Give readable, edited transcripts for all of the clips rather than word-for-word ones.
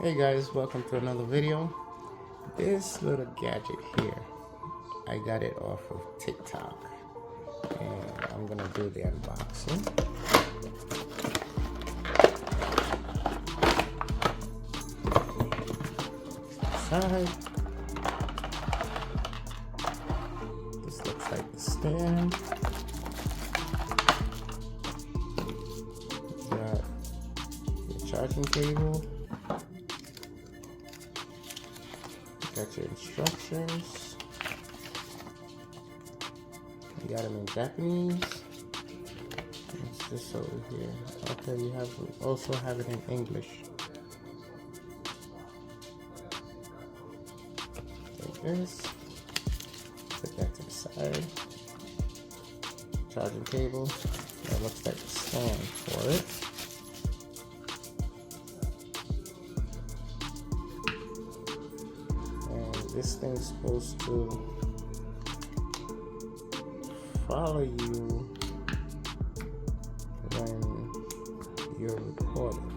Hey guys, welcome to another video. This little gadget here, I got it off of TikTok, and I'm gonna do the unboxing. Side. This looks like the stand. Got your charging cable. Got your instructions. You got them in Japanese. What's this over here? Okay, you also have it in English. Like this. Put that to the side. Charging cable. That looks like a stand for it. This thing's supposed to follow you when you're recording.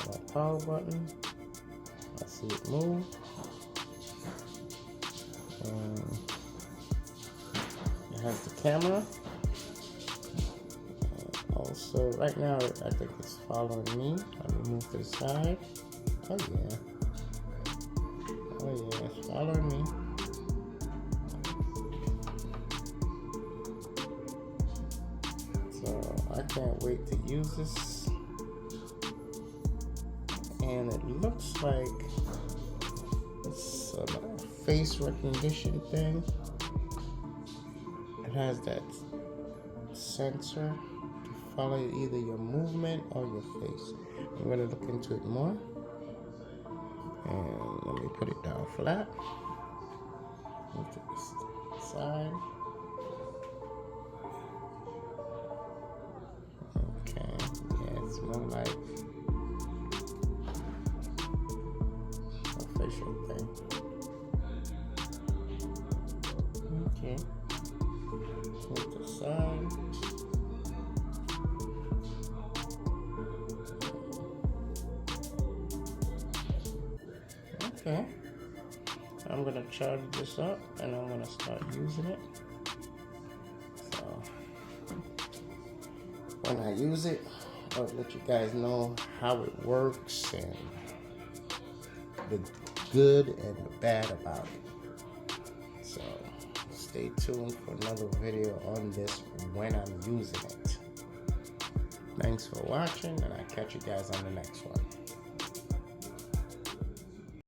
That power button, I see it move, and it has the camera. Also, right now I think it's following me. Let me move to the side. Oh yeah, it's following me. So I can't wait to use this. And it looks like it's a face recognition thing. It has that sensor to follow either your movement or your face. I'm going to look into it more. And let me put it down flat. Move to the side. Okay, yeah, it's more like facial thing. Okay. Move to the side. Okay. I'm gonna charge this up and I'm gonna start using it. So when I use it, I'll let you guys know how it works and the good and the bad about it. So stay tuned for another video on this when I'm using it. Thanks for watching, and I'll catch you guys on the next one.